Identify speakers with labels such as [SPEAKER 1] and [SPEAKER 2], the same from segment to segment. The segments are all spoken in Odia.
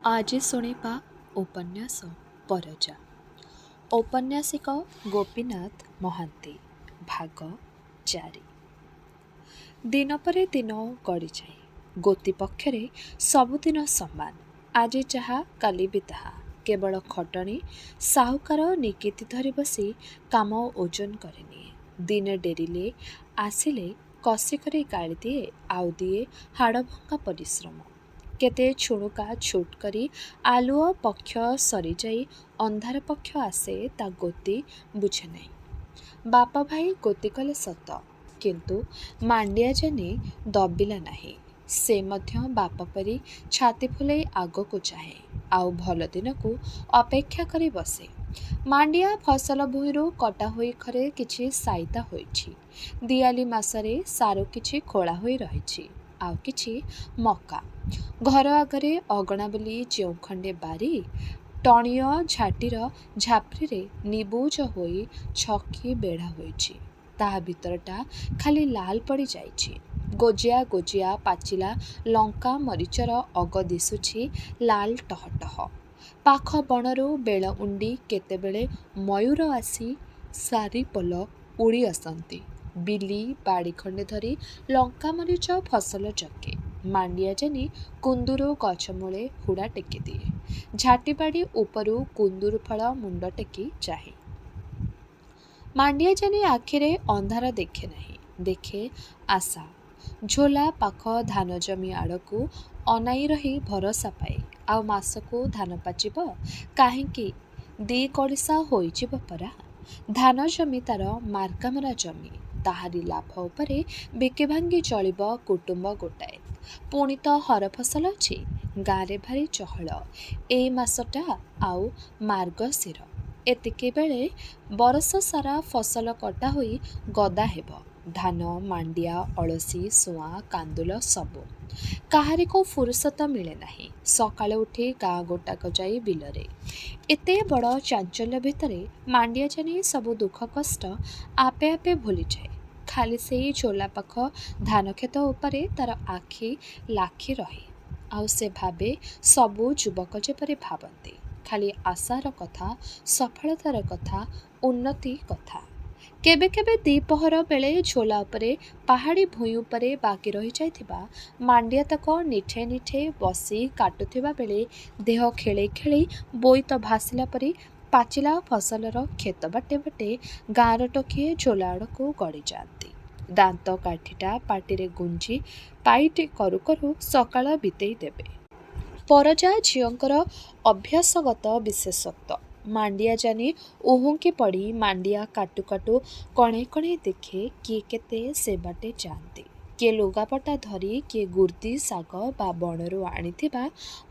[SPEAKER 1] ଆଜି ଶୁଣିବା ଉପନ୍ୟାସ ପରଜା। ଔପନ୍ୟାସିକ ଗୋପୀନାଥ ମହାନ୍ତି। ଭାଗ 4। ଦିନ ପରେ ଦିନ ଗଡ଼ିଯାଏ। ଗୋତି ପକ୍ଷରେ ସବୁଦିନ ସମାନ। ଆଜି ଯାହା କାଲି ବି ତାହା। କେବଳ ଖଟଣି ସାହୁକାର ନିକିତି ଧରି ବସି କାମ ଓଜନ କରିନିଏ। ଦିନେ ଡେରିଲେ ଆସିଲେ କଷି କରି ଗାଳି ଦିଏ, ଆଉ ଦିଏ ହାଡ଼ଭଙ୍ଗା ପରିଶ୍ରମ। କେତେ ଛୁଣୁକା ଛୁଟ କରି ଆଲୁଅ ପକ୍ଷ ସରିଯାଇ ଅନ୍ଧାର ପକ୍ଷ ଆସେ, ତା ଗୋତି ବୁଝେ ନାହିଁ। ବାପ ଭାଇ ଗୋତି କଲେ ସତ, କିନ୍ତୁ ମାଣ୍ଡିଆ ଜାନି ଦବିଲା ନାହିଁ। ସେ ମଧ୍ୟ ବାପ ପରି ଛାତି ଫୁଲେଇ ଆଗକୁ ଚାହେଁ, ଆଉ ଭଲ ଦିନକୁ ଅପେକ୍ଷା କରି ବସେ। ମାଣ୍ଡିଆ ଫସଲ ଭୂଇଁରୁ କଟା ହୋଇ ଘରେ କିଛି ସାଇତା ହୋଇଛି। ଦିଆଲି ମାସରେ ସାରୁ କିଛି ଖୋଳା ହୋଇ ରହିଛି, ଆଉ କିଛି ମକା। ଘର ଆଗରେ ଅଗଣା ବୋଲି ଯେଉଁ ଖଣ୍ଡେ ବାରି, ଟଣିଅ ଝାଟିର ଝାପ୍ରିରେ ନିବୁଜ ହୋଇ ଛକି ବେଢ଼ା ହୋଇଛି, ତାହା ଭିତରଟା ଖାଲି ଲାଲ ପଡ଼ି ଯାଇଛି। ଗୋଜିଆ ଗୋଜିଆ ପାଚିଲା ଲଙ୍କା ମରିଚର ଅଗ ଦିଶୁଛି ଲାଲ ଟହ ଟହ। ପାଖ ବଣରୁ ବେଳ ଉଣ୍ଡି କେତେବେଳେ ମୟୂର ଆସି ସାରିପଲ ଉଡ଼ି ଆସନ୍ତି। ବିଲି ବାଡ଼ି ଖଣ୍ଡେ ଧରି ଲଙ୍କା ମରିଚ ଫସଲ ଜଗେ। ମାଣ୍ଡିଆ ଜାନି କୁନ୍ଦୁରୁ ଗଛମୂଳେ ହୁଡ଼ା ଟେକିଦିଏ। ଝାଟିବାଡ଼ି ଉପରୁ କୁନ୍ଦୁରୁ ଫଳ ମୁଣ୍ଡ ଟେକି ଚାହେଁ। ମାଣ୍ଡିଆ ଜାନି ଆଖିରେ ଅନ୍ଧାର ଦେଖେ ନାହିଁ, ଦେଖେ ଆଶା। ଝୋଲା ପାଖ ଧାନ ଜମି ଆଡ଼କୁ ଅନାଇ ରହି ଭରସା ପାଏ। ଆଉ ମାସକୁ ଧାନ ପାଚିବ କାହିଁକି, 2 କଡ଼ିଶା ହୋଇଯିବ ପରା। ଧାନ ଜମି ତାର ମାର୍କାମରା ଜମି। ତାହାରି ଲାଭ ଉପରେ ବିକି ଭାଙ୍ଗି ଚଳିବ କୁଟୁମ୍ବ ଗୋଟାଏ। ପୁଣି ତ ହର ଫସଲ ଅଛି। ଗାଁରେ ଭାରି ଚହଳ। ଏଇ ମାସଟା ଆଉ ମାର୍ଗଶିର। ଏତିକିବେଳେ ବରଷ ସାରା ଫସଲ କଟା ହୋଇ ଗଦା ହେବ। ଧାନ, ମାଣ୍ଡିଆ, ଅଳସୀ, ସୁଆଁ, କାନ୍ଦୁଲ ସବୁ। କାହାରିକୁ ଫୁରୁସତ ମିଳେ ନାହିଁ। ସକାଳୁ ଉଠି ଗାଁ ଗୋଟାକ ଯାଇ ବିଲରେ। ଏତେ ବଡ଼ ଚାଞ୍ଚଲ୍ୟ ଭିତରେ ମାଣ୍ଡିଆ ଜାନି ସବୁ ଦୁଃଖ କଷ୍ଟ ଆପେ ଆପେ ଭୁଲିଯାଏ। ଖାଲି ସେଇ ଝୋଲା ପାଖ ଧାନକ୍ଷେତ ଉପରେ ତାର ଆଖି ଲାଖି ରହେ। ଆଉ ସେ ଭାବେ, ସବୁ ଯୁବକ ଯେପରି ଭାବନ୍ତି, ଖାଲି ଆଶାର କଥା, ସଫଳତାର କଥା, ଉନ୍ନତି କଥା। କେବେ କେବେ ଦ୍ୱିପହର ବେଳେ ଝୋଲା ଉପରେ ପାହାଡ଼ି ଭୂଇଁ ଉପରେ ବାକି ରହିଯାଇଥିବା ମାଣ୍ଡିଆତକ ନିଠେ ନିଠେ ବସି କାଟୁଥିବା ବେଳେ ଦେହ ଖେଳେଇ ଖେଳେଇ ବୋଇତ ଭାସିଲା ପରି ପାଚିଲା ଫସଲର କ୍ଷେତ ବାଟେ ବାଟେ ଗାଁର ଟୋକିଏ ଝୋଲା ଆଡ଼କୁ ଗଡ଼ିଯାଆନ୍ତି। ଦାନ୍ତ କାଠିଟା ପାଟିରେ ଗୁଞ୍ଜି ପାଇଟି କରୁ କରୁ ସକାଳ ବିତେଇ ଦେବେ। ପରଜା ଝିଅଙ୍କର ଅଭ୍ୟାସଗତ ବିଶେଷତ୍ୱ। ମାଣ୍ଡିଆ ଜାନି ଉହୁଙ୍କି ପଡ଼ି ମାଣ୍ଡିଆ କାଟୁ କାଟୁ କଣେଇ କଣେଇ ଦେଖେ କିଏ କେତେ ସେ ବାଟେ ଯାଆନ୍ତି। କିଏ ଲୁଗାପଟା ଧରି, କିଏ ଗୁର୍ଦି ଶାଗ ବା ବଣରୁ ଆଣିଥିବା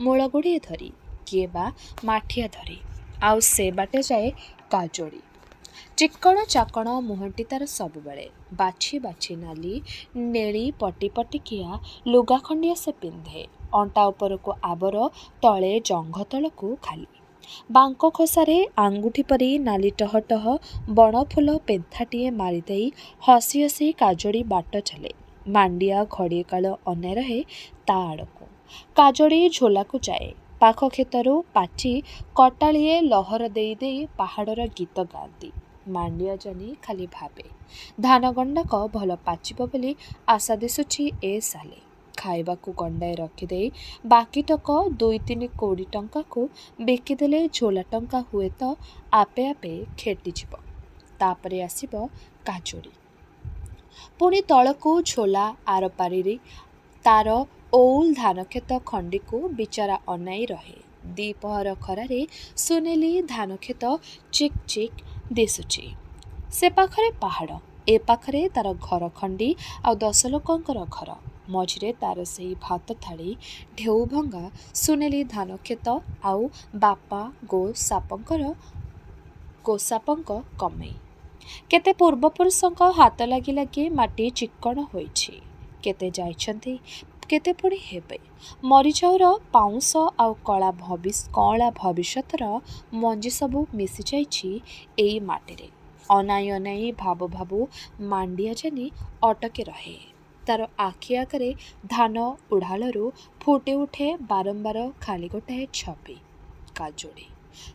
[SPEAKER 1] ମୂଳ ଗୁଡ଼ିଏ ଧରି, କିଏ ବା ମାଠିଆ ଧରି। ଆଉ ସେ ବାଟେ ଯାଏ କାଜୋଡ଼ି। ଚିକ୍କଣ ଚାକଣ ମୁହଁଟି ତାର ସବୁବେଳେ। ବାଛି ବାଛି ନାଲି ନେଳି ପଟି ପଟିକିଆ ଲୁଗା ଖଣ୍ଡିଏ ସେ ପିନ୍ଧେ। ଅଣ୍ଟା ଉପରକୁ ଆବର, ତଳେ ଜଙ୍ଘ ତଳକୁ ଖାଲି। ବାଙ୍କ ଖୋସାରେ ଆଙ୍ଗୁଠି ପରି ନାଲି ଟହ ଟହ ବଣଫୁଲ ପେନ୍ଥାଟିଏ ମାରିଦେଇ ହସି ହସି କାଜୋଡ଼ି ବାଟ ଚାଲେ। ମାଣ୍ଡିଆ ଘଡ଼ିଏ କାଳ ଅନାଇ ରହେ ତା ଆଡ଼କୁ। କାଜୋଡ଼ି ଝୋଲାକୁ ଯାଏ। ପାଖ କ୍ଷେତରୁ ପାଚି କଟାଳିଏ ଲହର ଦେଇ ଦେଇ ପାହାଡ଼ର ଗୀତ ଗାଆନ୍ତି। ମାଣ୍ଡିଆ ଜାନି ଖାଲି ଭାବେ, ଧାନ ଗଣ୍ଡାକ ଭଲ ପାଚିବ ବୋଲି ଆଶା ଦିଶୁଛି ଏ ସାଲେ। ଖାଇବାକୁ ଗଣ୍ଡାଏ ରଖିଦେଇ ବାକିତକ 2-3 କୋଡ଼ି ଟଙ୍କାକୁ ବିକିଦେଲେ ଝୋଲା ଟଙ୍କା ହୁଏତ ଆପେ ଆପେ ଖେଟିଯିବ। ତାପରେ ଆସିବ କାଜୋଡ଼ି। ପୁଣି ତଳକୁ ଝୋଲା ଆରପାରିରେ ତାର ଓଉଲ ଧାନକ୍ଷେତ ଖଣ୍ଡିକୁ ବିଚରା ଅନାଇ ରହେ। ଦ୍ୱିପହର ଖରାରେ ସୁନେଲି ଧାନକ୍ଷେତ ଚିକ୍ ଚିକ୍ ଦିଶୁଛି। ସେ ପାଖରେ ପାହାଡ଼, ଏ ପାଖରେ ତାର ଘର ଖଣ୍ଡି ଆଉ 10 ଲୋକଙ୍କର ଘର। ମଝିରେ ତାର ସେଇ ଭାତ ଥାଳି, ଢେଉ ଭଙ୍ଗା ସୁନେଲି ଧାନକ୍ଷେତ ଆଉ ବାପା ଗୋସାପଙ୍କ କମେଇ। କେତେ ପୂର୍ବପୁରୁଷଙ୍କ ହାତ ଲାଗି ଲାଗି ମାଟି ଚିକ୍କଣ ହୋଇଛି। କେତେ ଯାଇଛନ୍ତି, କେତେ ପୁଣି ହେବେ। ମରିଚାଉର ପାଉଁଶ ଆଉ କଅଁଳା ଭବିଷ୍ୟତର ମଞ୍ଜି ସବୁ ମିଶିଯାଇଛି ଏଇ ମାଟିରେ। ଅନାଇ ଅନାଇ ଭାବୁ ଭାବୁ ମାଣ୍ଡିଆ ଜାନି ଅଟକି ରହେ। ତାର ଆଖି ଆଗରେ ଧାନ ଉଡ଼ାଳରୁ ଫୁଟି ଉଠେ ବାରମ୍ବାର ଖାଲି ଗୋଟାଏ ଛବି, କାଜୁଡ଼ି।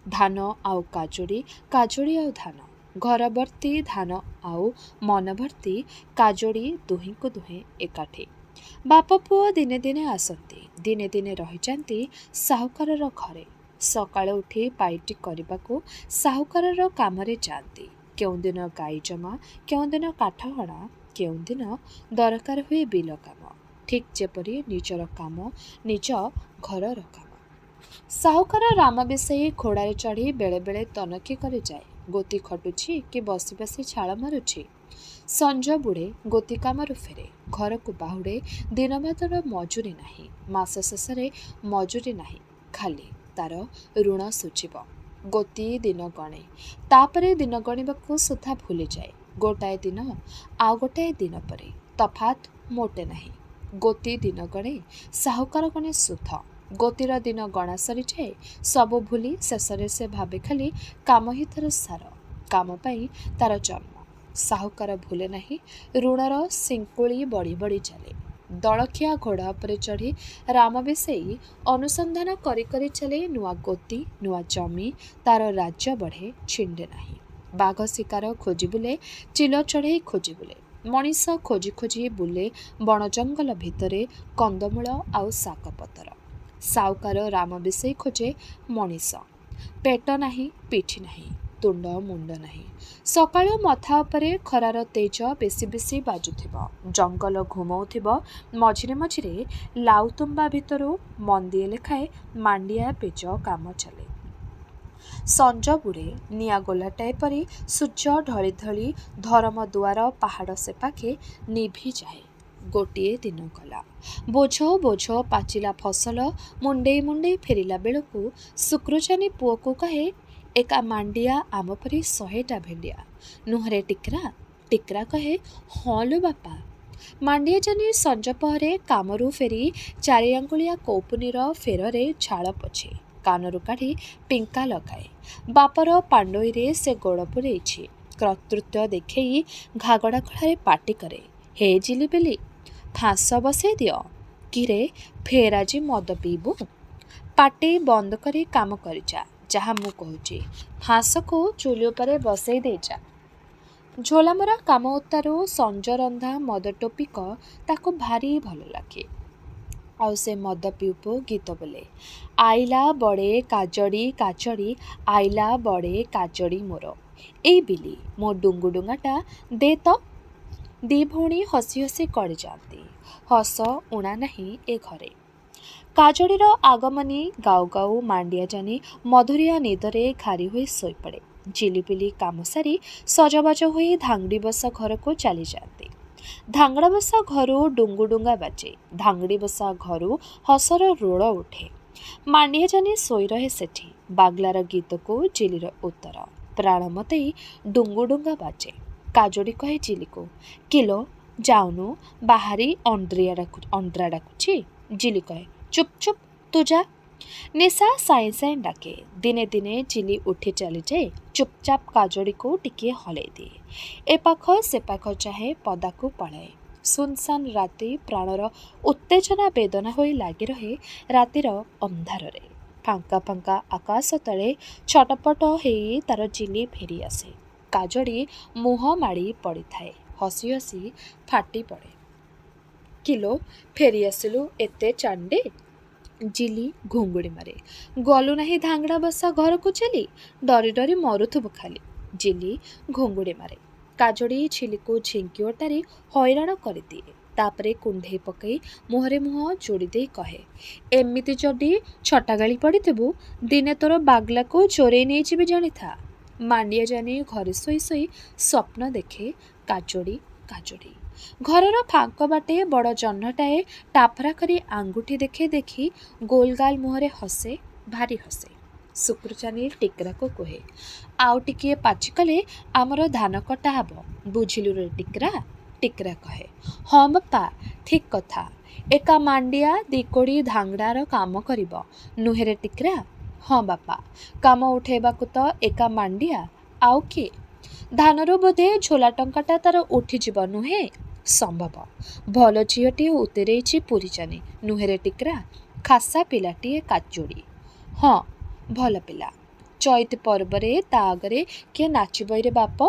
[SPEAKER 1] ଧାନ ଆଉ କାଜୁଡ଼ି, କାଜୁଡ଼ି ଆଉ ଧାନ। ଘର ଭର୍ତ୍ତି ଧାନ ଆଉ ମନ ଭର୍ତ୍ତି କାଜୁଡ଼ି, ଦୁହିଁକୁ ଦୁହେଁ ଏକାଠି। ବାପ ପୁଅ ଦିନେ ଦିନେ ଆସନ୍ତି, ଦିନେ ଦିନେ ରହିଯାନ୍ତି ସାହୁକାରର ଘରେ। ସକାଳେ ଉଠି ପାଇଟି କରିବାକୁ ସାହୁକାରର କାମରେ ଯାଆନ୍ତି। କେଉଁଦିନ ଗାଈ ଜମା, କେଉଁଦିନ କାଠ ହଣା, କେଉଁଦିନ ଦରକାର ହୁଏ ବିଲ କାମ। ଠିକ୍ ଯେପରି ନିଜର କାମ ନିଜ ଘରର କାମ। ସାହୁକାର ରାମ ବିଶେଇ ଘୋଡ଼ାରେ ଚଢ଼ି ବେଳେବେଳେ ତନଖି କରିଯାଏ। ଗୋତି ଖଟୁଛି କି ବସି ବସି ଛାଳ ମାରୁଛି। ସଞ୍ଜ ବୁଡ଼େ, ଗୋତି କାମରୁ ଫେରେ, ଘରକୁ ବାହୁଡ଼େ। ଦିନବାଦର ମଜୁରୀ ନାହିଁ, ମାସ ଶେଷରେ ମଜୁରୀ ନାହିଁ, ଖାଲି ତାର ଋଣ ସୁଝିବ। ଗୋତି ଦିନ ଗଣେ, ତାପରେ ଦିନ ଗଣିବାକୁ ସୁଦ୍ଧା ଭୁଲିଯାଏ। ଗୋଟାଏ ଦିନ ଆଉ ଗୋଟାଏ ଦିନ ପରି ତଫାତ୍ ମୋଟେ ନାହିଁ। ଗୋତି ଦିନ ଗଣେ, ସାହୁକାର ଗଣେ ସୁଧ। ଗୋତିର ଦିନ ଗଣା ସରିଯାଏ, ସବୁ ଭୁଲି ଶେଷରେ ସେ ଭାବେ ଖାଲି କାମ ହିଁ ତାର ସାର, କାମ ପାଇଁ ତାର ଜନ୍ମ। ସାହୁକାର ଭୁଲେ ନାହିଁ, ଋଣର ଶିଙ୍କୁଳି ବଢ଼ି ବଢ଼ି ଚାଲେ। ଦଳଖିଆ ଘୋଡ଼ା ଉପରେ ଚଢ଼ି ରାମ ବିଶେଇ ଅନୁସନ୍ଧାନ କରି କରି ଚାଲେ ନୂଆ ଗୋତି, ନୂଆ ଜମି। ତାର ରାଜ୍ୟ ବଢ଼େ, ଛିଣ୍ଡେ ନାହିଁ। ବାଘ ଶିକାର ଖୋଜି ବୁଲେ, ଚିଲ ଚଢ଼େଇ ଖୋଜି ବୁଲେ, ମଣିଷ ଖୋଜି ଖୋଜି ବୁଲେ ବଣ ଜଙ୍ଗଲ ଭିତରେ କନ୍ଦମୂଳ ଆଉ ଶାକପତର। ସାହୁକାର ରାମ ବିଶେଇ ଖୋଜେ ମଣିଷ। ପେଟ ନାହିଁ, ପିଠି ନାହିଁ, ତୁଣ୍ଡ ମୁଣ୍ଡ ନାହିଁ। ସକାଳୁ ମଥା ଉପରେ ଖରାର ତେଜ ବେଶି ବେଶି ବାଜୁଥିବ। ଜଙ୍ଗଲ ଘୁମଉଥିବ। ମଝିରେ ମଝିରେ ଲାଉତୁମ୍ବା ଭିତରୁ ମନ୍ଦିଏ ଲେଖାଏଁ ମାଣ୍ଡିଆ ପେଜ କାମ ଚାଲେ। ସଞ୍ଜ ବୁଡ଼େ, ନିଆଁ ଗୋଲାଟାଏ ପରି ସୂର୍ଯ୍ୟ ଢଳି ଢଳି ଧରମ ଦୁଆର ପାହାଡ଼ ସେପାଖେ ନିଭିଯାଏ। ଗୋଟିଏ ଦିନ ଗଲା। ବୋଝ ବୋଝ ପାଚିଲା ଫସଲ ମୁଣ୍ଡେଇ ମୁଣ୍ଡେଇ ଫେରିଲା ବେଳକୁ ଶୁକ୍ରଚାନୀ ପୁଅକୁ କହେ, ଏକା ମାଣ୍ଡିଆ ଆମ ପରି 100ଟା ଭେଣ୍ଡିଆ ନୁହଁରେ ଟିକ୍ରା? ଟିକ୍ରା କହେ, ହଁ ଲୋ ବାପା। ମାଣ୍ଡିଆ ଜାନି ସଞ୍ଜ ପହରେ କାମରୁ ଫେରି 4 ଆଙ୍ଗୁଳିଆ କୌପୁନୀର ଫେରରେ ଝାଳ ପୋଛେ, କାନରୁ କାଢ଼ି ପିଙ୍କା ଲଗାଏ। ବାପର ପାଣ୍ଡୋଇରେ ସେ ଗୋଡ଼ ପୂରେଇଛି। କର୍ତ୍ତୃତ୍ୱ ଦେଖେଇ ଘାଗଡ଼ା ଗଳାରେ ପାଟି କରେ, ହେ ଜିଲିବିଲି, ଫାଶ ବସେଇ ଦିଅ। କିରେ, ଫେର ଆଜି ମଦ ପିଇବୁ? ପାଟି ବନ୍ଦ କରି କାମ କରିଯା, ଯାହା ମୁଁ କହୁଛି। ଫାଶକୁ ଚୁଲି ଉପରେ ବସେଇ ଦେଇଯା। ଝୋଲାମରା କାମ ଉତ୍ତାରୁ ସଞ୍ଜରନ୍ଧା ମଦ ଟୋପିକ ତାକୁ ଭାରି ଭଲ ଲାଗେ। ଆଉ ସେ ମଦ ପିଉ ପିଉ ଗୀତ ବୋଲେ, ଆଇଲା ବଡ଼େ କାଜଡ଼ି କାଜଡ଼ି, ଆଇଲା ବଡ଼େ କାଜଡ଼ି ମୋର। ଏଇ ବିଲି, ମୋ ଡୁଙ୍ଗୁ ଡୁଙ୍ଗାଟା ଦେ ତ। 2 ଭଉଣୀ ହସି ହସି ଗଡ଼ି ଯାଆନ୍ତି। ହସ ଉଣା ନାହିଁ ଏ ଘରେ। କାଜଡ଼ିର ଆଗମନୀ ଗାଉ ଗାଉ ମାଣ୍ଡିଆ ଜାନି ମଧୁରିଆ ନିଦରେ ଘାରି ହୋଇ ଶୋଇପଡ଼େ। ଜିଲିବିଲି କାମ ସାରି ସଜବାଜ ହୋଇ ଧାଙ୍ଗଡ଼ି ବସା ଘରକୁ ଚାଲିଯାଆନ୍ତି। ଧାଙ୍ଗଡ଼ା ବସା ଘରୁ ଡୁଙ୍ଗୁ ଡୁଙ୍ଗା ବାଜେ। ଧାଙ୍ଗଡ଼ି ବସା ଘରୁ ହସର ରୋଳ ଉଠେ। ମାଣ୍ଡିଆ ଜାନି ଶୋଇ ରହେ ସେଠି। ବାଗ୍ଲାର ଗୀତକୁ ଜିଲିର ଉତ୍ତର। ପ୍ରାଣ ମତେଇ ଡୁଙ୍ଗୁ ଡୁଙ୍ଗା ବାଜେ। କାଜଡ଼ି କହେ ଜିଲିକୁ, କିଲୋ ଯାଉନୁ, ବାହାରି ଅଣ୍ଡ୍ରିଆ ଡାକୁଛି। ଜିଲି କହେ, ଚୁପ୍ ଚୁପ୍, ତୁ ଯା। ନିଶା ସାଇଁ ସାଇଁ ଡାକେ। ଦିନେ ଦିନେ ଜିଲି ଉଠି ଚାଲିଯାଏ। ଚୁପଚାପ କାଜଡ଼ିକୁ ଟିକିଏ ହଲେଇ ଦିଏ। ଏ ପାଖ ସେ ପାଖ ଚାହେଁ, ପଦାକୁ ପଳାଏ। ସୁନସାନ ରାତି ପ୍ରାଣର ଉତ୍ତେଜନା ବେଦନା ହୋଇ ଲାଗି ରହେ ରାତିର ଅନ୍ଧାରରେ। ଫାଙ୍କା ଫାଙ୍କା ଆକାଶ ତଳେ ଛଟପଟ ହେଇ ତାର ଜିଲି ଫେରି ଆସେ। କାଜଡ଼ି ମୁହଁ ମାଡ଼ି ପଡ଼ିଥାଏ। ହସି ହସି ଫାଟି ପଡ଼େ, କିଲୋ, ଫେରି ଆସିଲୁ ଏତେ ଚାଣ୍ଡେ? ଜିଲି ଘୁଙ୍ଗୁଡ଼ି ମାରେ, ଗଲୁ ନାହିଁ ଧାଙ୍ଗଡ଼ା ବସା ଘରକୁ ଚାଲି? ଡରି ଡରି ମରୁଥିବୁ ଖାଲି। ଜିଲି ଘୁଙ୍ଗୁଡ଼ି ମାରେ। କାଜଡ଼ି ଝିଲିକୁ ଝିଙ୍କି ଓଟାରି ହଇରାଣ କରିଦିଏ। ତାପରେ କୁଣ୍ଢେଇ ପକାଇ ମୁହଁରେ ମୁହଁ ଯୋଡ଼ି ଦେଇ କହେ, ଏମିତି ଯଦି ଛଟାଗାଳି ପଡ଼ିଥିବୁ, ଦିନେ ତୋର ବାଗ୍ଲାକୁ ଚୋରେଇ ନେଇଯିବି ଜାଣିଥା। ମାଣ୍ଡିଆ ଜାନି ଘରେ ଶୋଇ ଶୋଇ ସ୍ୱପ୍ନ ଦେଖେ କାଜଡ଼ି କାଜଡ଼ି। ଘରର ଫାଙ୍କ ବାଟେ ବଡ଼ ଜହ୍ନଟାଏ ଟାଫରା କରି ଆଙ୍ଗୁଠି ଦେଖେଇ ଦେଖି ଗୋଲଗାଲ ମୁହଁରେ ହସେ, ଭାରି ହସେ। ଶୁକ୍ରଚାନୀ ଟିକ୍ରାକୁ କୁହେ, ଆଉ ଟିକିଏ ପାଚିକଲେ ଆମର ଧାନ କଟା ହବ, ବୁଝିଲୁ ରେ ଟିକ୍ରା? ଟିକ୍ରା କହେ, ହଁ ବାପା, ଠିକ୍ କଥା। ଏକା ମାଣ୍ଡିଆ 2 କୋଡ଼ି ଧାଙ୍ଗଡ଼ାର କାମ କରିବ, ନୁହେଁରେ ଟିକ୍ରା? ହଁ ବାପା, କାମ ଉଠେଇବାକୁ ତ ଏକା ମାଣ୍ଡିଆ, ଆଉ କିଏ? ଧାନରୁ ବୋଧେ ଝୋଲା ଟଙ୍କାଟା ତାର ଉଠିଯିବ, ନୁହେଁ? ସମ୍ଭବ। ଭଲ ଝିଅଟିଏ ଉତେରେଇଛି ପୁରୀଚାନି, ନୁହେଁରେ ଟିକ୍ରା? ଖାସା ପିଲାଟିଏ କାଜୋଡ଼ି। ହଁ, ଭଲ ପିଲା। ଚୈତ ପର୍ବରେ ତା ଆଗରେ କିଏ ନାଚିବଇରେ ବାପ?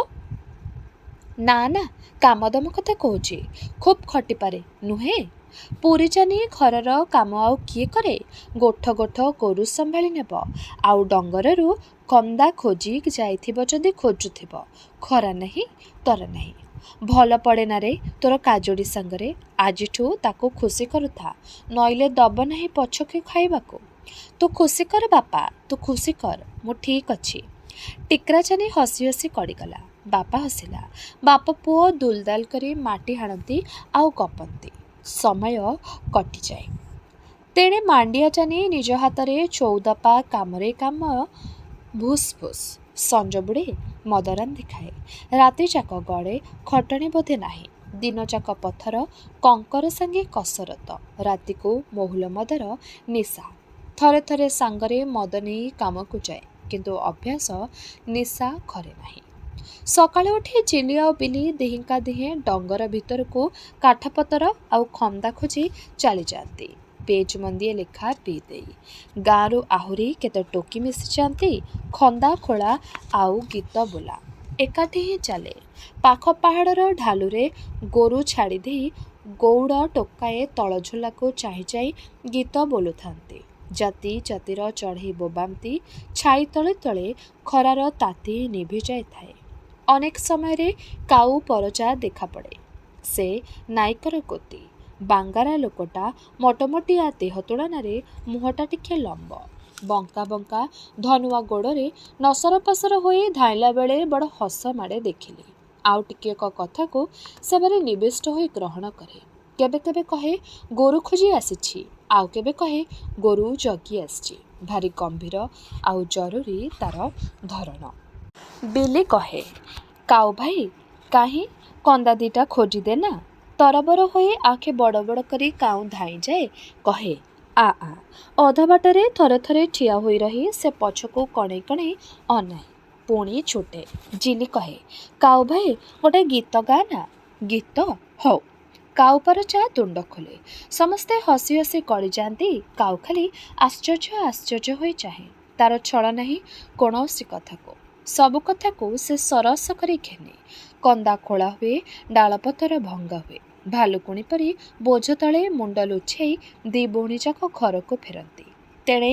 [SPEAKER 1] ନା ନା, କାମଦାମ କଥା କହୁଛି। ଖୁବ୍ ଖଟିପାରେ, ନୁହେଁ? ପୁରୀଚାନି ଘରର କାମ ଆଉ କିଏ କରେ? ଗୋଠ ଗୋଠ ଗୋରୁ ସମ୍ଭାଳି ନେବ, ଆଉ ଡଙ୍ଗରରୁ କନ୍ଦା ଖୋଜି ଯାଇଥିବ ଯଦି ଖୋଜୁଥିବ। ଖରା ନାହିଁ, ତର ନାହିଁ। ଭଲ ପଡ଼େ ନା ରେ ତୋର କାଜୋଡ଼ି ସାଙ୍ଗରେ। ଆଜିଠୁ ତାକୁ ଖୁସି କରୁଥା, ନଇଲେ ଦବ ନାହିଁ ପଛକେ ଖାଇବାକୁ। ତୁ ଖୁସି କର ବାପା, ତୁ ଖୁସି କର, ମୁଁ ଠିକ୍ ଅଛି। ଟିକ୍ରାଚାନି ହସି ହସି କଡ଼ିଗଲା। ବାପା ହସିଲା। ବାପ ପୁଅ ଦୁଲଦାଲ କରି ମାଟି ହାଣନ୍ତି ଆଉ ଗପନ୍ତି। ସମୟ କଟିଯାଏ। ତେଣେ ମାଣ୍ଡିଆଚାନି ନିଜ ହାତରେ ଚଉଦପା କାମରେ କାମ ଭୁସ୍ ଭୁସ୍। ସଞ୍ଜ ବୁଡ଼େ, ମଦ ରାନ୍ଧି ଖାଏ। ରାତିଯାକ ଗଡ଼େ, ଖଟଣି ବୋଧେ ନାହିଁ। ଦିନଯାକ ପଥର କଙ୍କର ସାଙ୍ଗେ କସରତ। ରାତିକୁ ମହୁଲ ମଦର ନିଶା। ଥରେ ଥରେ ସାଙ୍ଗରେ ମଦ ନେଇ କାମକୁ ଯାଏ, କିନ୍ତୁ ଅଭ୍ୟାସ ନିଶା ଘରେ ନାହିଁ। ସକାଳୁ ଉଠି ଚିଲି ଆଉ ବିଲି ଦିହିଙ୍କା ଦିହେଁ ଡଙ୍ଗର ଭିତରକୁ କାଠପତର ଆଉ ଖନ୍ଦା ଖୋଜି ଚାଲିଯାଆନ୍ତି, ପେଜ ମନ୍ଦିଏ ଲେଖା ପିଇ ଦେଇ। ଗାଁରୁ ଆହୁରି କେତେ ଟୋକି ମିଶିଯାଆନ୍ତି, ଖନ୍ଦା ଖୋଳା ଆଉ ଗୀତ ବୋଲା ଏକାଠି ହିଁ ଚାଲେ। ପାଖ ପାହାଡ଼ର ଢାଲୁରେ ଗୋରୁ ଛାଡ଼ି ଦେଇ ଗଉଡ଼ ଟୋକାଏ ତଳଝୁଲାକୁ ଚାହିଁ ଚାହିଁ ଗୀତ ବୋଲୁଥାନ୍ତି। ଜାତି ଜାତିର ଚଢ଼େଇ ବୋବାନ୍ତି। ଛାଇ ତଳେ ତଳେ ଖରାର ତାତି ନିଭି ଯାଇଥାଏ। ଅନେକ ସମୟରେ କାଉ ପରଜା ଦେଖାପଡ଼େ। ସେ ନାଇକର ଗୋତି। ବାଙ୍ଗାରା ଲୋକଟା, ମୋଟମୋଟିଆ ଦେହ ତୁଳନାରେ ମୁହଁଟା ଟିକେ ଲମ୍ବ। ବଙ୍କା ବଙ୍କା ଧନୁଆ ଗୋଡ଼ରେ ନସର ପସର ହୋଇ ଧାଇଁଲା ବେଳେ ବଡ଼ ହସ ମାଡ଼େ ଦେଖିଲି। ଆଉ ଟିକିଏକ କଥାକୁ ସେ ଭାରି ନିବିଷ୍ଟ ହୋଇ ଗ୍ରହଣ କରେ। କେବେ କେବେ କହେ ଗୋରୁ ଖୋଜି ଆସିଛି, ଆଉ କେବେ କହେ ଗୋରୁ ଜଗି ଆସିଛି। ଭାରି ଗମ୍ଭୀର ଆଉ ଜରୁରୀ ତାର ଧରଣ। ବିଲି କହେ, କାଉ ଭାଇ, କାହିଁ କନ୍ଦା ଦିଟା ଖୋଜିଦେ ନା। ତରବର ହୋଇ ଆଖି ବଡ଼ ବଡ଼ କରି କାଉ ଧାଇଁଯାଏ। କହେ ଆ ଆ। ଅଧା ବାଟରେ ଥରେ ଥରେ ଠିଆ ହୋଇ ରହି ସେ ପଛକୁ କଣେଇ କଣେଇ ଅନାଏ, ପୁଣି ଛୁଟେ। ଜିଲି କହେ, କାଉ ଭାଇ, ଗୋଟେ ଗୀତ ଗା ନା। ଗୀତ? ହଉ। କାଉ ପରଜା ତୁଣ୍ଡ ଖୋଲେ। ସମସ୍ତେ ହସି ହସି ଗଡ଼ିଯାଆନ୍ତି। କାଉ ଖାଲି ଆଶ୍ଚର୍ଯ୍ୟ ଆଶ୍ଚର୍ଯ୍ୟ ହୋଇ ଚାହେଁ। ତାର ଛଳ ନାହିଁ କୌଣସି କଥାକୁ। ସବୁ କଥାକୁ ସେ ସରସ କରି ଘେନେ। କନ୍ଦା ଖୋଳା ହୁଏ, ଡାଳପତର ଭଙ୍ଗା ହୁଏ। ଭାଲୁକୁଣି ପରି ବୋଝ ତଳେ ମୁଣ୍ଡ ଲୁଛେଇ ଦି ଭଉଣୀଯାକ ଘରକୁ ଫେରନ୍ତି। ତେଣେ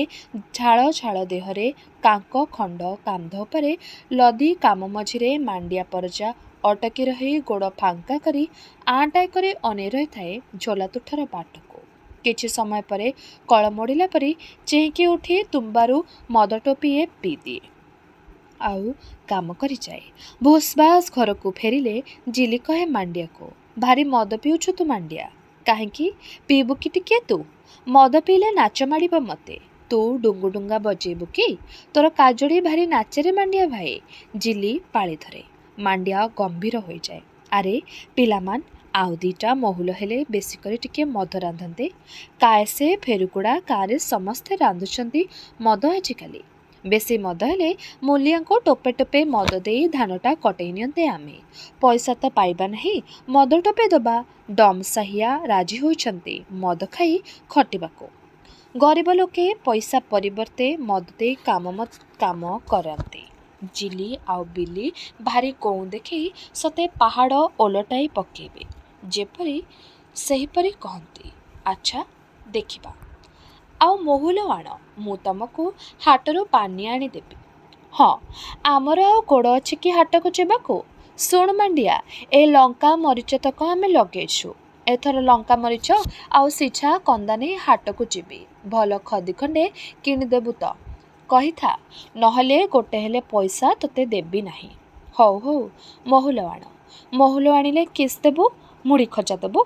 [SPEAKER 1] ଝାଳ ଝାଳ ଦେହରେ କାଙ୍କ ଖଣ୍ଡ କାନ୍ଧ ଉପରେ ଲଦି କାମ ମଝିରେ ମାଣ୍ଡିଆ ପରଜା ଅଟକି ରହି ଗୋଡ଼ ଫାଙ୍କା କରି ଆଁଟାଏ କରି ଅନେଇ ରହିଥାଏ ଝୋଲା ତୁଠର ବାଟକୁ। କିଛି ସମୟ ପରେ କଳ ମୋଡ଼ିଲା ପରି ଚେହିଁକି ଉଠି ତୁମ୍ବାରୁ ମଦ ଟୋପିଏ ପିଇଦିଏ, ଆଉ କାମ କରିଯାଏ। ଭୁସ୍ ଭାସ୍ ଘରକୁ ଫେରିଲେ ଜିଲି କହେ ମାଣ୍ଡିଆକୁ, ଭାରି ମଦ ପିଉଛୁ ତୁ ମାଣ୍ଡିଆ। କାହିଁକି? ପିଇବୁ କି ଟିକିଏ ତୁ? ମଦ ପିଇଲେ ନାଚ ମାଡ଼ିବ ମୋତେ। ତୁ ଡୁଙ୍ଗୁଡୁଙ୍ଗା ବଜେଇବୁ କି? ତୋର କାଜୋଡ଼ି ଭାରି ନାଚେରେ ମାଣ୍ଡିଆ ଭାଇ। ଜିଲି ପାଳି ଧରେ। ମାଣ୍ଡିଆ ଗମ୍ଭୀର ହୋଇଯାଏ। ଆରେ ପିଲାମାନ, ଆଉ ଦିଟା ମହୁଲ ହେଲେ ବେଶୀ କରି ଟିକେ ମଦ ରାନ୍ଧନ୍ତେ। କାଏସେ ଫେରୁଗୁଡ଼ା ଗାଁରେ ସମସ୍ତେ ରାନ୍ଧୁଛନ୍ତି ମଦ ଆଜିକାଲି। ବେଶୀ ମଦ ହେଲେ ମୂଲିଆଙ୍କୁ ଟୋପେ ଟୋପେ ମଦ ଦେଇ ଧାନଟା କଟେଇ ନିଅନ୍ତେ ଆମେ। ପଇସା ତ ପାଇବା ନାହିଁ, ମଦ ଟୋପେ ଦବା। ଡମ୍ ସାହିଆ ରାଜି ହୋଇଛନ୍ତି ମଦ ଖାଇ ଖଟିବାକୁ। ଗରିବ ଲୋକେ ପଇସା ପରିବର୍ତ୍ତେ ମଦ ଦେଇ କାମ କରାନ୍ତି। ଜିଲି ଆଉ ବିଲି ଭାରି କଉଁ ଦେଖେଇ ସତେ ପାହାଡ଼ ଓଲଟାଇ ପକେଇବେ। ଯେପରି ସେହିପରି କହନ୍ତି, ଆଚ୍ଛା ଦେଖିବା। ଆଉ ମହୁଲ ଆଣ, ମୁଁ ତମକୁ ହାଟରୁ ପାନି ଆଣି ଦେବି। ହଁ, ଆମର ଆଉ ଗୋଡ଼ ଅଛି କି ହାଟକୁ ଯିବାକୁ? ଶୁଣ ମାଣ୍ଡିଆ, ଏ ଲଙ୍କା ମରିଚତକ ଆମେ ଲଗେଇଛୁ। ଏଥର ଲଙ୍କା ମରିଚ ଆଉ ସିଝା କନ୍ଦା ନେଇ ହାଟକୁ ଯିବି। ଭଲ ଖଦି ଖଣ୍ଡେ କିଣିଦେବୁ ତ। କହିଥା, ନହେଲେ ଗୋଟେ ହେଲେ ପଇସା ତୋତେ ଦେବି ନାହିଁ। ହଉ ହଉ, ମହୁଲ ଆଣ। ମହୁଲ ଆଣିଲେ କିସ୍ ଦେବୁ? ମୁଢ଼ି ଖଜା ଦେବୁ?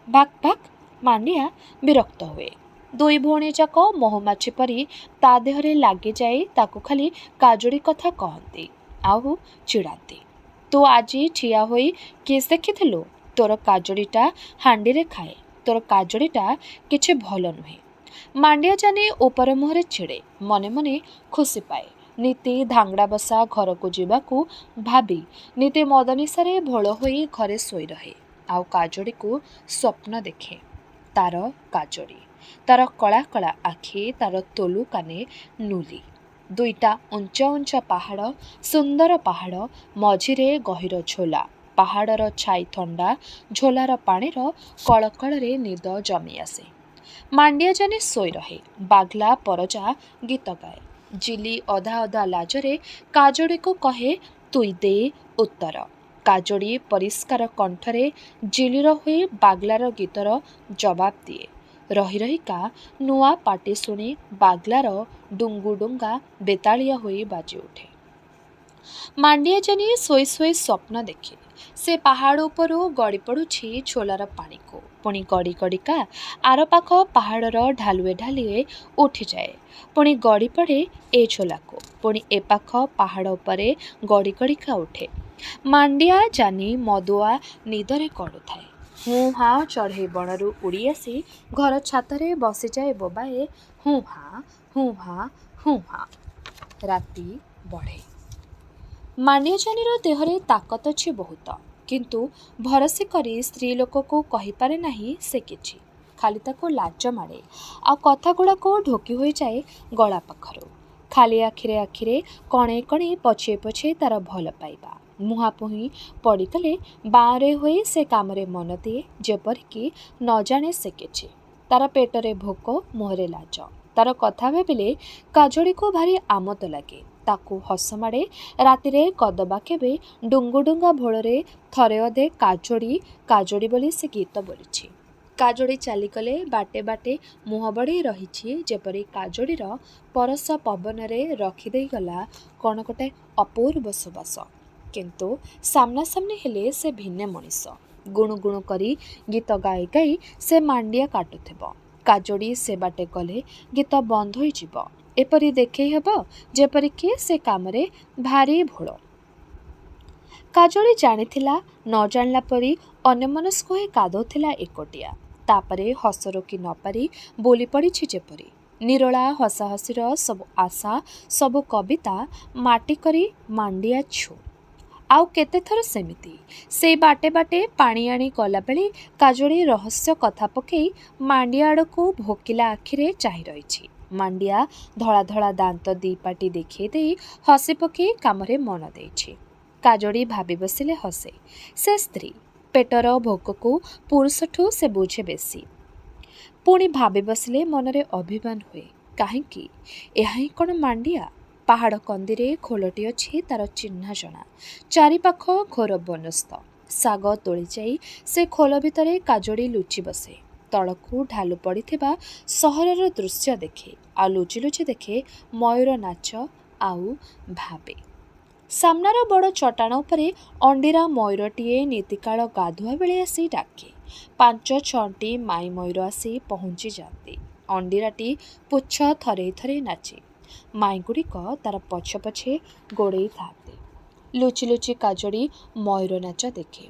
[SPEAKER 1] ଭାକ୍ ଭାକ୍। ମାଣ୍ଡିଆ ବିରକ୍ତ ହୁଏ। ଦୁଇ ଭଉଣୀଯାକ ମହୁମାଛି ପରି ତା ଦେହରେ ଲାଗିଯାଇ ତାକୁ ଖାଲି କାଜୁଡ଼ି କଥା କହନ୍ତି ଆଉ ଚିଡ଼ାନ୍ତି। ତୁ ଆଜି ଠିଆ ହୋଇ କିସ୍ ଦେଖିଥିଲୁ? ତୋର କାଜୁଡ଼ିଟା ହାଣ୍ଡିରେ ଖାଏ। ତୋର କାଜୁଡ଼ିଟା କିଛି ଭଲ ନୁହେଁ। ମାଣ୍ଡିଆଚାନି ଉପର ମୁହଁରେ ଛିଡ଼େ, ମନେ ମନେ ଖୁସି ପାଏ। ନିତି ଧାଙ୍ଗଡ଼ା ବସା ଘରକୁ ଯିବାକୁ ଭାବି ନିତି ମଦ ନିଶାରେ ଭୋଳ ହୋଇ ଘରେ ଶୋଇ ରହେ। ଆଉ କାଜୋଡ଼ିକୁ ସ୍ୱପ୍ନ ଦେଖେ। ତାର କାଜୋଡ଼ି, ତାର କଳା କଳା ଆଖି, ତାର ତୋଲୁ କାନେ ନୁଲି। ଦୁଇଟା ଉଞ୍ଚ ଉଞ୍ଚ ପାହାଡ଼, ସୁନ୍ଦର ପାହାଡ଼, ମଝିରେ ଗହୀର ଝୋଲା। ପାହାଡ଼ର ଛାଇ ଥଣ୍ଡା, ଝୋଲାର ପାଣିର କଳକଳରେ ନିଦ ଜମି ଆସେ। ମାଣ୍ଡିଆ ଜାନି ଶୋଇ ରହେ। ବାଗ୍ଲା ପରଜା ଗୀତ ଗାଏ। ଜିଲି ଅଧା ଅଧା ଲାଜରେ କାଜୋଡ଼ିକୁ କହେ ତୁଇ ଦେ ଉତ୍ତର। କାଜୋଡ଼ି ପରିଷ୍କାର କଣ୍ଠରେ ଜିଲିର ହୋଇ ବାଗ୍ଲାର ଗୀତର ଜବାବ ଦିଏ। ରହି ରହିକା ନୂଆ ପାଟି ଶୁଣି ବାଗ୍ଲାର ଡୁଙ୍ଗୁ ଡୁଙ୍ଗା ବେତାଳିଆ ହୋଇ ବାଜି ଉଠେ। ମାଣ୍ଡିଆ ଜାନି ଶୋଇ ଶୋଇ ସ୍ୱପ୍ନ ଦେଖେ। ସେ ପାହାଡ଼ ଉପରୁ ଗଡ଼ି ପଡ଼ୁଛି ଝୋଲାର ପାଣିକୁ। ପୁଣି ଗଡ଼ି ଗଡ଼ିକା ଆରପାଖ ପାହାଡ଼ର ଢାଲୁଏ ଢାଲୁଏ ଉଠିଯାଏ। ପୁଣି ଗଡ଼ି ପଡ଼େ ଏ ଝୋଲାକୁ। ପୁଣି ଏ ପାଖ ପାହାଡ଼ ଉପରେ ଗଡ଼ି ଗଡ଼ିକା ଉଠେ। ମାଣ୍ଡିଆ ଜାନି ମଦୁଆ ନିଦରେ ଗଡ଼ୁଥାଏ। ହୁଁ ହାଁ ଚଢ଼େଇ ବଣରୁ ଉଡ଼ି ଆସି ଘର ଛାତରେ ବସିଯାଏ ବୋବାଏ। ହୁଁ ହାଁ ହୁଁ ହାଁ ହୁଁ ହାଁ। ରାତି ବଢ଼େ। ମାଣ୍ଡିଆ ଜାନିର ଦେହରେ ତାକତ ଅଛି ବହୁତ, କିନ୍ତୁ ଭରସି କରି ସ୍ତ୍ରୀ ଲୋକକୁ କହିପାରେ ନାହିଁ ସେ କିଛି। ଖାଲି ତାକୁ ଲାଜ ମାଡ଼େ, ଆଉ କଥାଗୁଡ଼ାକ ଢୋକି ହୋଇଯାଏ ଗଳା ପାଖରୁ। ଖାଲି ଆଖିରେ ଆଖିରେ କଣେ କଣେ ପଛେ ପଛେ ତାର ଭଲ ପାଇବା। ମୁହାଁପୁହିଁ ପଡ଼ିଗଲେ ବାଁରେ ହୋଇ ସେ କାମରେ ମନ ଦିଏ ଯେପରିକି ନ ଜାଣେ ସେ କିଛି। ତାର ପେଟରେ ଭୋକ, ମୁହଁରେ ଲାଜ। ତାର କଥା ଭାବିଲେ କାଜୋଡ଼ିକୁ ଭାରି ଆମୋଦ ଲାଗେ। ତାକୁ ହସ ମାଡ଼େ। ରାତିରେ କଦବା କେବେ ଡୁଙ୍ଗୁଡୁଙ୍ଗା ଭୋଳରେ ଥରେ ଅଧେ କାଜୋଡ଼ି କାଜୋଡ଼ି ବୋଲି ସେ ଗୀତ ବୋଲିଛି। କାଜୋଡ଼ି ଚାଲିଗଲେ ବାଟେ ବାଟେ ମୁହଁ ବଢ଼େଇ ରହିଛି ଯେପରି କାଜୋଡ଼ିର ପରଶ ପବନରେ ରଖିଦେଇଗଲା କ'ଣ ଗୋଟାଏ ଅପୂର୍ବ ସୁବାସ। କିନ୍ତୁ ସାମ୍ନାସାମ୍ନି ହେଲେ ସେ ଭିନେ ମଣିଷ। ଗୁଣୁ ଗୁଣୁ କରି ଗୀତ ଗାଇ ଗାଇ ସେ ମାଣ୍ଡିଆ କାଟୁଥିବ। କାଜୋଡ଼ି ସେ ବାଟେ ଗଲେ ଗୀତ ବନ୍ଦ ହୋଇଯିବ। ଏପରି ଦେଖେଇ ହେବ ଯେପରିକି ସେ କାମରେ ଭାରି ଭୋଳ। କାଜୋଡ଼ି ଜାଣିଥିଲା ନ ଜାଣିଲା ପରି ଅନ୍ୟମନସ୍କ ହୋଇ କାଦଉଥିଲା ଏକୁଟିଆ। ତାପରେ ହସ ରୋକି ନ ପାରି ବୋଲି ପଡ଼ିଛି ଯେପରି। ନିରୋଳା ହସାହସିର ସବୁ ଆଶା, ସବୁ କବିତା ମାଟି କରି ମାଣ୍ଡିଆ ଛୁ। ଆଉ କେତେଥର ସେମିତି ସେଇ ବାଟେ ବାଟେ ପାଣି ଆଣି ଗଲାବେଳେ କାଜୋଡ଼ି ରହସ୍ୟ କଥା ପକେଇ ମାଣ୍ଡିଆ ଆଡ଼କୁ ଭୋକିଲା ଆଖିରେ ଚାହିଁ ରହିଛି। ମାଣ୍ଡିଆ ଧଳା ଧଳା ଦାନ୍ତ ଦିପାଟି ଦେଖେଇ ଦେଇ ହସି ପକେଇ କାମରେ ମନ ଦେଇଛି। କାଜୋଡ଼ି ଭାବି ବସିଲେ ହସେ। ସେ ସ୍ତ୍ରୀ, ପେଟର ଭୋକକୁ ପୁରୁଷଠୁ ସେ ବୁଝେ ବେଶୀ। ପୁଣି ଭାବି ବସିଲେ ମନରେ ଅଭିମାନ ହୁଏ। କାହିଁକି? ଏହା ହିଁ କ'ଣ ମାଣ୍ଡିଆ? ପାହାଡ଼ କନ୍ଦିରେ ଖୋଲଟି ଅଛି ତାର ଚିହ୍ନା ଜଣା। ଚାରିପାଖ ଘୋର ବନସ୍ତ। ଶାଗ ତୋଳି ଯାଇ ସେ ଖୋଲ ଭିତରେ କାଜୋଡ଼ି ଲୁଚି ବସେ। ତଳକୁ ଢାଲୁ ପଡ଼ିଥିବା ସହରର ଦୃଶ୍ୟ ଦେଖେ, ଆଉ ଲୁଚି ଲୁଚି ଦେଖେ ମୟୂର ନାଚ, ଆଉ ଭାବେ। ସାମ୍ନାର ବଡ଼ ଚଟାଣ ଉପରେ ଅଣ୍ଡିରା ମୟୂରଟିଏ ନୀତିକାଳ ଗାଧୁଆ ବେଳେ ଆସି ଡାକେ। 5-6ଟି ମାଇ ମୟୂର ଆସି ପହଞ୍ଚି ଯାଆନ୍ତି। ଅଣ୍ଡିରାଟି ପୁଚ୍ଛ ଥରେଇ ଥରେଇ ନାଚେ। ମାଇଗୁଡ଼ିକ ତାର ପଛେ ପଛେ ଗୋଡ଼େଇ ଥାଆନ୍ତି। ଲୁଚି ଲୁଚି କାଜୋଡ଼ି ମୟୂର ନାଚ ଦେଖେ।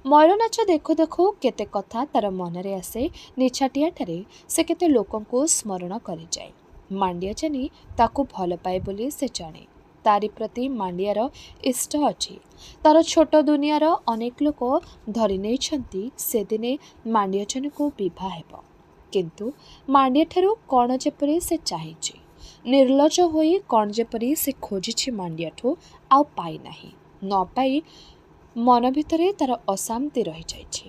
[SPEAKER 1] ମୟୂର ନାଚ ଦେଖୁ ଦେଖୁ କେତେ କଥା ତାର ମନରେ ଆସେ। ନିଛାଟିଆଟାରେ ସେ କେତେ ଲୋକଙ୍କୁ ସ୍ମରଣ କରିଯାଏ। ମାଣ୍ଡିଆ ଜାନି ତାକୁ ଭଲ ପାଏ ବୋଲି ସେ ଜାଣେ। ତାରି ପ୍ରତି ମାଣ୍ଡିଆର ଇଷ୍ଟ ଅଛି। ତାର ଛୋଟ ଦୁନିଆର ଅନେକ ଲୋକ ଧରି ନେଇଛନ୍ତି ସେ ଦିନେ ମାଣ୍ଡିଆ ଜାନିକୁ ବିଭା ହେବ। କିନ୍ତୁ ମାଣ୍ଡିଆଠାରୁ କ'ଣ ଯେପରି ସେ ଚାହିଁଛି। ନିର୍ଲଜ ହୋଇ କ'ଣ ଯେପରି ସେ ଖୋଜିଛି ମାଣ୍ଡିଆଠୁ, ଆଉ ପାଇନାହିଁ। ନ ପାଇ ମନ ଭିତରେ ତାର ଅଶାନ୍ତି ରହିଯାଇଛି।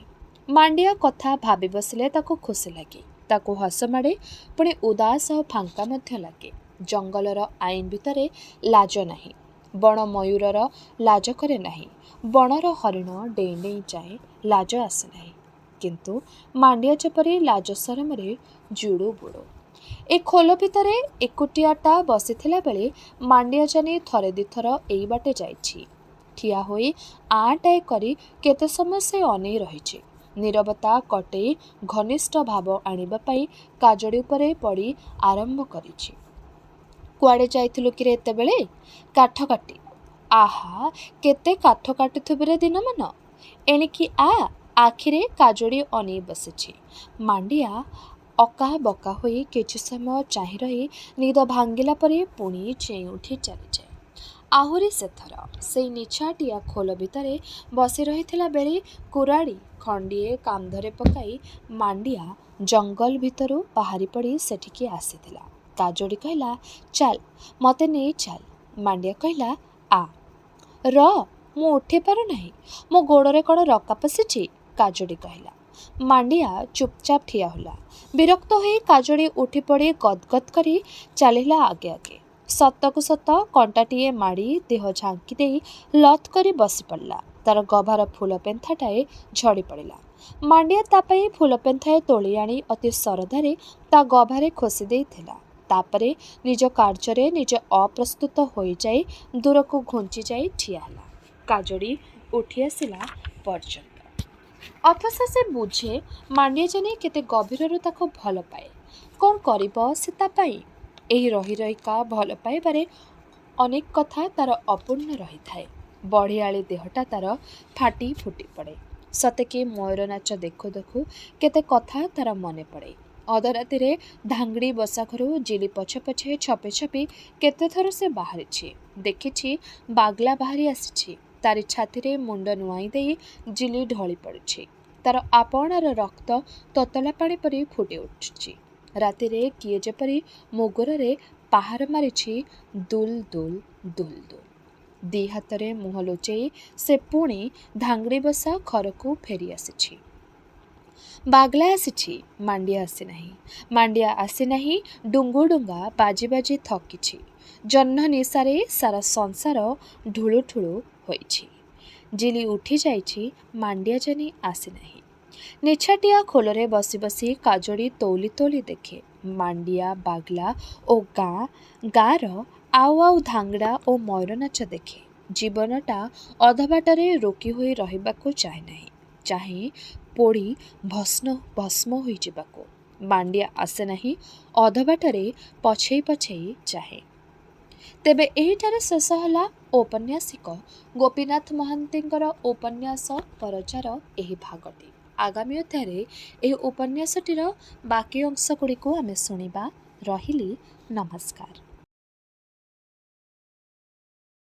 [SPEAKER 1] ମାଣ୍ଡିଆ କଥା ଭାବି ବସିଲେ ତାକୁ ଖୁସି ଲାଗେ। ତାକୁ ହସ ମାଡ଼େ, ପୁଣି ଉଦାସ ଆଉ ଫାଙ୍କା ମଧ୍ୟ ଲାଗେ। ଜଙ୍ଗଲର ଆଇନ ଭିତରେ ଲାଜ ନାହିଁ। ବଣ ମୟୂରର ଲାଜ କରେ ନାହିଁ। ବଣର ହରିଣ ଡେଇଁ ଡେଇଁ ଯାଏ, ଲାଜ ଆସେ ନାହିଁ। କିନ୍ତୁ ମାଣ୍ଡିଆ ଯେପରି ଲାଜ ସରମରେ ଜୁଡ଼ୁ ବୁଡ଼ୁ। ଏ ଖୋଲ ଭିତରେ ଏକୁଟିଆଟା ବସିଥିଲା ବେଳେ ମାଣ୍ଡିଆ ଜାନି ଥରେ ଦିଥର ଏଇ ବାଟେ ଯାଇଛି। ଠିଆ ହୋଇ ଆଁଟାଏ କରି କେତେ ସମୟ ସେ ଅନେଇ ରହିଛି। ନୀରବତା କଟେଇ ଘନିଷ୍ଠ ଭାବ ଆଣିବା ପାଇଁ କାଜୋଡ଼ି ଉପରେ ପଡ଼ି ଆରମ୍ଭ କରିଛି। କୁଆଡ଼େ ଯାଇଥିଲୁ କିରେ ଏତେବେଳେ? କାଠ କାଟି। ଆହା, କେତେ କାଠ କାଟୁଥିବୁ ରେ ଦିନମାନ। ଏଣିକି ଆ। ଆଖିରେ କାଜୋଡ଼ି ଅନେଇ ବସିଛି। ମାଣ୍ଡିଆ ଅକା ବକା ହୋଇ କିଛି ସମୟ ଚାହିଁ ରହି ନିଦ ଭାଙ୍ଗିଲା ପରି ପୁଣି ଚେଇଁ ଉଠି ଚାଲିଯାଏ। ଆହୁରି ସେଥର ସେଇ ନିଛାଟିଆ ଖୋଲ ଭିତରେ ବସି ରହିଥିଲା ବେଳେ କୁରାଡ଼ି ଖଣ୍ଡିଏ କାନ୍ଧରେ ପକାଇ ମାଣ୍ଡିଆ ଜଙ୍ଗଲ ଭିତରୁ ବାହାରି ପଡ଼ି ସେଠିକି ଆସିଥିଲା। କାଜୋଡ଼ି କହିଲା, ଚାଲ ମୋତେ ନେଇ ଚାଲ। ମାଣ୍ଡିଆ କହିଲା, ଆ ର ମୁଁ ଉଠି ପାରୁନାହିଁ, ମୋ ଗୋଡ଼ରେ କ'ଣ ରକା ପଶିଛି? କାଜୋଡ଼ି କହିଲା। ମାଣ୍ଡିଆ ଚୁପଚାପ ଠିଆ ହେଲା। ବିରକ୍ତ ହୋଇ କାଜୋଡ଼ି ଉଠି ପଡ଼ି ଗଦଗଦ କରି ଚାଲିଲା ଆଗେ ଆଗେ। ସତକୁ ସତ କଣ୍ଟାଟିଏ ମାଡ଼ି ଦେହ ଝାଙ୍କି ଦେଇ ଲଥ୍ କରି ବସି ପଡ଼ିଲା। ତାର ଗଭାର ଫୁଲ ପେନ୍ଥାଟାଏ ଝଡ଼ି ପଡ଼ିଲା। ମାଣ୍ଡିଆ ତା ପାଇଁ ଫୁଲ ପେନ୍ଥାଏ ତୋଳି ଆଣି ଅତି ସରଧାରେ ତା ଗଭାରେ ଖୋସି ଦେଇଥିଲା। ତାପରେ ନିଜ କାର୍ଯ୍ୟରେ ନିଜେ ଅପ୍ରସ୍ତୁତ ହୋଇଯାଇ ଦୂରକୁ ଘୁଞ୍ଚି ଯାଇ ଠିଆ ହେଲା। କାଜୋଡ଼ି ଉଠି ଆସିଲା ପର୍ଯ୍ୟନ୍ତ। ଅଥଚ ସେ ବୁଝେ ମାଣ୍ଡିଆ ଜାନି କେତେ ଗଭୀରରୁ ତାକୁ ଭଲ ପାଏ। କ'ଣ କରିବ ସେ ତା ପାଇଁ? ଏହି ରହି ରହିକା ଭଲ ପାଇବାରେ ଅନେକ କଥା ତାର ଅପୂର୍ଣ୍ଣ ରହିଥାଏ। ବଢ଼ିଆଳି ଦେହଟା ତାର ଫାଟି ଫୁଟି ପଡ଼େ। ସତେକି ମୟୂର ନାଚ ଦେଖୁ ଦେଖୁ କେତେ କଥା ତାର ମନେ ପଡ଼େ। ଅଧରାତିରେ ଧାଙ୍ଗଡ଼ି ବସା ଘରୁ ଜିଲି ପଛେ ପଛେ ଛପି ଛପି କେତେଥର ସେ ବାହାରିଛି। ଦେଖିଛି ବାଗ୍ଲା ବାହାରି ଆସିଛି। ତାରି ଛାତିରେ ମୁଣ୍ଡ ନୁଆଁଇ ଦେଇ ଜିଲି ଢଳି ପଡ଼ୁଛି। ତାର ଆପଣାର ରକ୍ତ ତତଲା ପାଣି ପରି ଫୁଟି ଉଠୁଛି। ରାତିରେ କିଏ ଯେପରି ମୁଗୁରରେ ପାହାର ମାରିଛି ଦୁଲ୍ ଦୁଲ୍ ଦୁଲ୍ ଦୁଲ୍। ଦି ହାତରେ ମୁହଁ ଲୁଚେଇ ସେ ପୁଣି ଧାଙ୍ଗଡ଼ି ବସା ଘରକୁ ଫେରି ଆସିଛି। ବାଗ୍ଲା ଆସିଛି, ମାଣ୍ଡିଆ ଆସିନାହିଁ। ମାଣ୍ଡିଆ ଆସିନାହିଁ, ଡୁଙ୍ଗୁ ଡୁଙ୍ଗା ବାଜି ବାଜି ଥକିଛି। ଜହ୍ନ ନିଶାରେ ସାରା ସଂସାର ଢୁଳୁ ଢୁଳୁ ହୋଇଛି। ଜିଲି ଉଠି ଯାଇଛି, ମାଣ୍ଡିଆ ଜାନି ଆସିନାହିଁ। ନିଛାଟିଆ ଖୋଲରେ ବସି ବସି କାଜୋଡ଼ି ତଉଲି ତଉଲି ଦେଖେ। ମାଣ୍ଡିଆ, ବାଗ୍ଲା ଓ ଗାଁର ଆଉ ଆଉ ଧାଙ୍ଗଡ଼ା ଓ ମୟୂର ନାଚ ଦେଖେ। ଜୀବନଟା ଅଧବାଟରେ ରୋକି ହୋଇ ରହିବାକୁ ଚାହେଁ ନାହିଁ। ଚାହେଁ ପୋଡ଼ି ଭସ୍ମ ହୋଇଯିବାକୁ। ମାଣ୍ଡିଆ ଆସେ ନାହିଁ, ଅଧବାଟରେ ପଛେଇ ପଛେଇ ଚାହେଁ। ତେବେ ଏହିଠାରେ ଶେଷ ହେଲା ଔପନ୍ୟାସିକ ଗୋପୀନାଥ ମହାନ୍ତିଙ୍କର ଉପନ୍ୟାସ ପରଜାର ଏହି ଭାଗଟି। ଆଗାମୀ ଅଧ୍ୟାୟରେ ଏହି ଉପନ୍ୟାସଟିର ବାକି ଅଂଶଗୁଡ଼ିକୁ ଆମେ ଶୁଣିବା। ରହିଲି, ନମସ୍କାର।